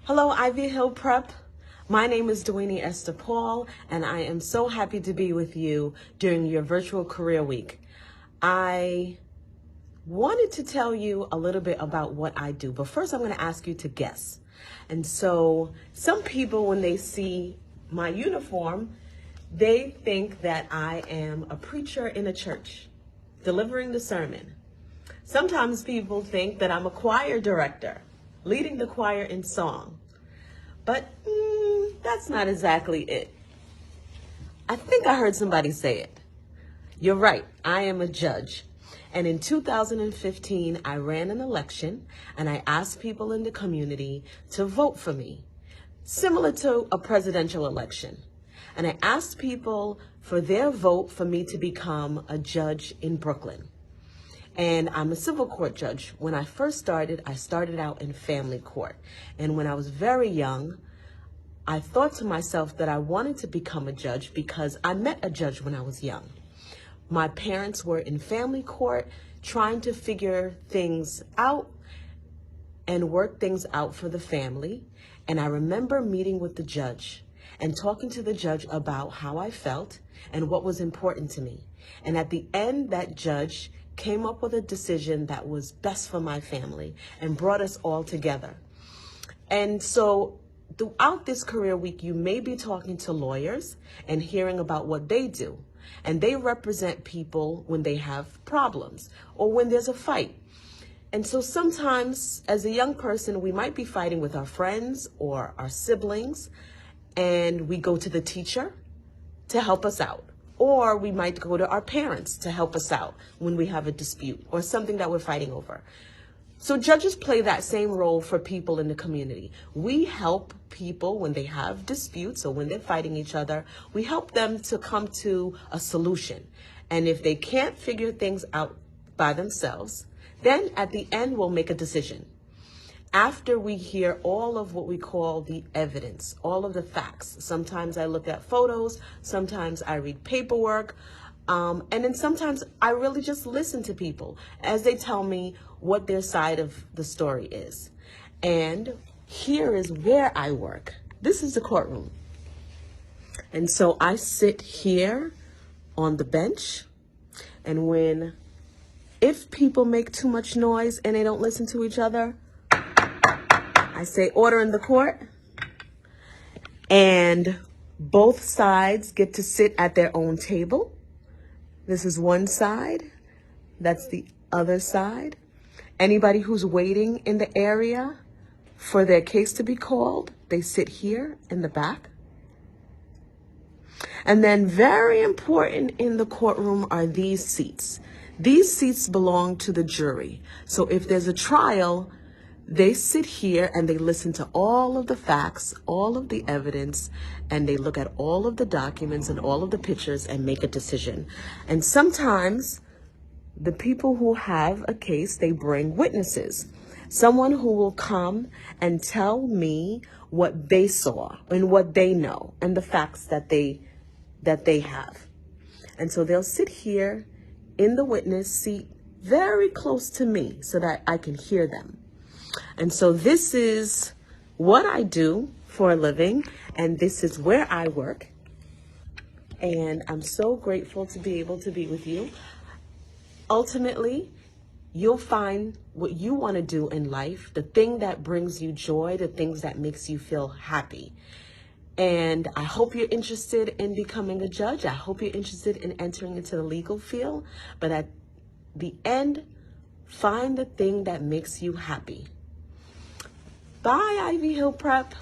Hello, Ivy Hill Prep. My name is Dwayne Esther Paul, and I am so happy to be with you during your virtual career week. I wanted to tell you a little bit about what I do, but first I'm going to ask you to guess. And so some people, when they see my uniform, they think that I am a preacher in a church, delivering the sermon. Sometimes people think that I'm a choir director, leading the choir in song. But that's not exactly it. I think I heard somebody say it. You're right, I am a judge. And in 2015, I ran an election and I asked people in the community to vote for me, similar to a presidential election. And I asked people for their vote for me to become a judge in Brooklyn. And I'm a civil court judge. When I first started, I started out in family court. And when I was very young, I thought to myself that I wanted to become a judge because I met a judge when I was young. My parents were in family court trying to figure things out and work things out for the family. And I remember meeting with the judge and talking to the judge about how I felt and what was important to me. And at the end, that judge came up with a decision that was best for my family and brought us all together. And so throughout this career week, you may be talking to lawyers and hearing about what they do. And they represent people when they have problems or when there's a fight. And so sometimes as a young person, we might be fighting with our friends or our siblings, and we go to the teacher to help us out. Or we might go to our parents to help us out when we have a dispute or something that we're fighting over. So judges play that same role for people in the community. We help people when they have disputes or when they're fighting each other. We help them to come to a solution. And if they can't figure things out by themselves, then at the end we'll make a decision. After we hear all of what we call the evidence, all of the facts. Sometimes I look at photos, sometimes I read paperwork, and then sometimes I really just listen to people as they tell me what their side of the story is. And here is where I work. This is the courtroom. And so I sit here on the bench, and if people make too much noise and they don't listen to each other, I say order in the court, and both sides get to sit at their own table. This is one side, that's the other side. Anybody who's waiting in the area for their case to be called, they sit here in the back. And then very important in the courtroom are these seats. These seats belong to the jury. So if there's a trial, they sit here and they listen to all of the facts, all of the evidence, and they look at all of the documents and all of the pictures and make a decision. And sometimes the people who have a case, they bring witnesses, someone who will come and tell me what they saw and what they know and the facts that they have. And so they'll sit here in the witness seat very close to me so that I can hear them. And so this is what I do for a living, and this is where I work. And I'm so grateful to be able to be with you. Ultimately, you'll find what you want to do in life, the thing that brings you joy, the things that makes you feel happy. And I hope you're interested in becoming a judge. I hope you're interested in entering into the legal field. But at the end, find the thing that makes you happy. Bye, Ivy Hill Prep.